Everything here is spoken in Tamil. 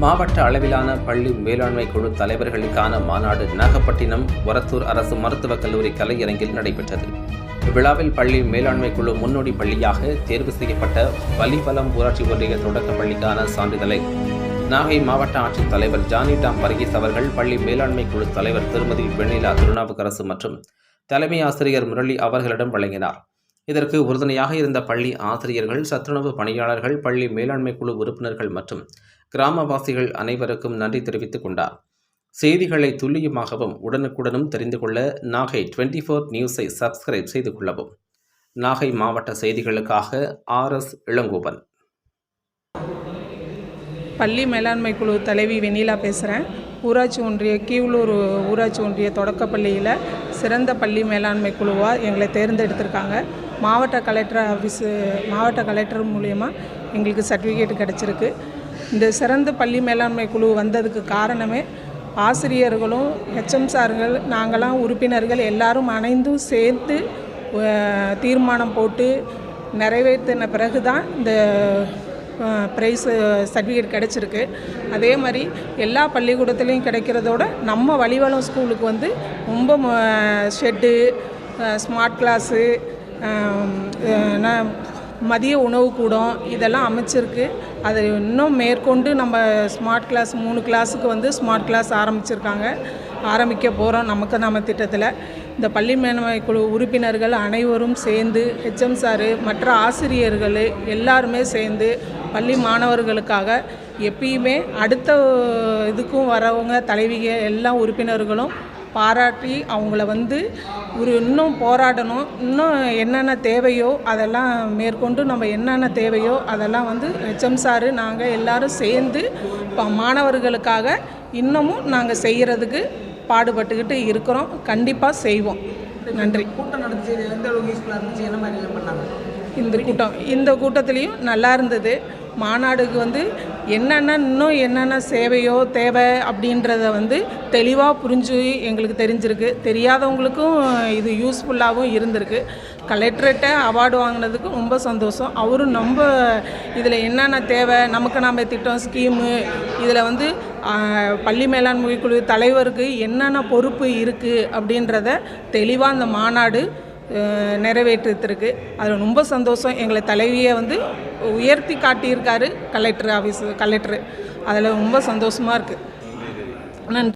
மாவட்ட அளவிலான பள்ளி மேலாண்மை குழு தலைவர்களுக்கான மாநாடு நாகப்பட்டினம் ஒரத்தூர் அரசு மருத்துவக் கல்லூரி கலையரங்கில் நடைபெற்றது. இவ்விழாவில் பள்ளி மேலாண்மை குழு முன்னோடி பள்ளியாக தேர்வு செய்யப்பட்ட வலிபலம் ஊராட்சி ஒன்றிய தொடக்க பள்ளிக்கான சான்றிதழை நாகை மாவட்ட ஆட்சித் தலைவர் ஜானி டாம் வர்கீஸ் அவர்கள் பள்ளி மேலாண்மை குழு தலைவர் திருமதி வெண்ணிலா திருநாவுக்கரசு மற்றும் தலைமை ஆசிரியர் முரளி அவர்களிடம் வழங்கினார். இதற்கு உறுதுணையாக இருந்த பள்ளி ஆசிரியர்கள், சத்துணவு பணியாளர்கள், பள்ளி மேலாண்மை குழு உறுப்பினர்கள் மற்றும் கிராமவாசிகள் அனைவருக்கும் நன்றி தெரிவித்துக் கொண்டார். செய்திகளை துல்லியமாகவும் உடனுக்குடனும் தெரிந்து கொள்ள நாகை 24 நியூஸை சப்ஸ்கிரைப் செய்து கொள்ளவும். நாகை மாவட்ட செய்திகளுக்காக RS இளங்கோவன். பள்ளி மேலாண்மை குழு தலைவி வெண்ணிலா பேசுகிறேன். ஊராட்சி ஒன்றிய கீவளூர் ஊராட்சி ஒன்றிய தொடக்கப்பள்ளியில் சிறந்த பள்ளி மேலாண்மை குழுவாக எங்களை தேர்ந்தெடுத்திருக்காங்க. மாவட்ட கலெக்டர் மூலயமா எங்களுக்கு சர்டிஃபிகேட் கிடச்சிருக்கு. இந்த சிறந்த பள்ளி மேலாண்மை குழு வந்ததுக்கு காரணமே ஆசிரியர்களும் HM சார்கள் நாங்களாம் உறுப்பினர்கள் எல்லாரும் அனைந்தும் சேர்த்து தீர்மானம் போட்டு நிறைவேற்றின பிறகு தான் இந்த ப்ரைஸ் சர்டிஃபிகேட் கிடச்சிருக்கு. அதே மாதிரி எல்லா பள்ளிக்கூடத்துலேயும் கிடைக்கிறதோட நம்ம வலிவலம் ஸ்கூலுக்கு வந்து ரொம்ப ஷெட்டு, ஸ்மார்ட் கிளாஸு, மதிய உணவு கூடம் இதெல்லாம் அமைச்சிருக்கு. அது இன்னும் மேற்கொண்டு நம்ம ஸ்மார்ட் கிளாஸ் 3 கிளாஸுக்கு வந்து ஸ்மார்ட் கிளாஸ் ஆரம்பிக்க போகிறோம். நம்ம திட்டத்தில் இந்த பள்ளி மேலாண்மை குழு உறுப்பினர்கள் அனைவரும் சேர்ந்து HM சார் மற்ற ஆசிரியர்கள் எல்லாருமே சேர்ந்து பள்ளி மாணவர்களுக்காக எப்பயுமே அடுத்த இதுக்கும் வரவங்க தலைவிக எல்லா உறுப்பினர்களும் பாராட்டி அவங்கள வந்து இன்னும் போராடணும். இன்னும் என்னென்ன தேவையோ அதெல்லாம் மேற்கொண்டு நம்ம என்னென்ன தேவையோ அதெல்லாம் வந்து HM சார் நாங்கள் எல்லோரும் சேர்ந்து இப்போ மாணவர்களுக்காக இன்னமும் நாங்கள் செய்கிறதுக்கு பாடுபட்டுக்கிட்டு இருக்கிறோம். கண்டிப்பாக செய்வோம். நன்றி. கூட்டம் நடந்துச்சு, எந்த அளவுக்கு யூஸ்ஃபுல்லாக இருந்துச்சு, என்ன மாதிரி பண்ணாங்க? இந்த கூட்டத்துலேயும் நல்லா இருந்தது. மாநாடுக்கு வந்து என்னென்ன சேவையோ தேவை அப்படின்றத வந்து தெளிவாக புரிஞ்சு எங்களுக்கு தெரிஞ்சிருக்கு. தெரியாதவங்களுக்கும் இது யூஸ்ஃபுல்லாகவும் இருந்திருக்கு. கலெக்டர்கிட்ட அவார்டு வாங்கினதுக்கு ரொம்ப சந்தோஷம். அவரும் நம்ம இதில் என்னென்ன தேவை, நமக்கு நம்ம திட்டம் ஸ்கீமு இதில் வந்து பள்ளி மேலாண்மை குழு தலைவருக்கு என்னென்ன பொறுப்பு இருக்குது அப்படின்றத தெளிவாக அந்த மாநாடு நிறைவேற்றிருக்கு. அதில் ரொம்ப சந்தோஷம். எங்களை தலைவியை வந்து உயர்த்தி காட்டியிருக்காரு கலெக்டர். அதில் ரொம்ப சந்தோஷமாக இருக்குது. நன்றி.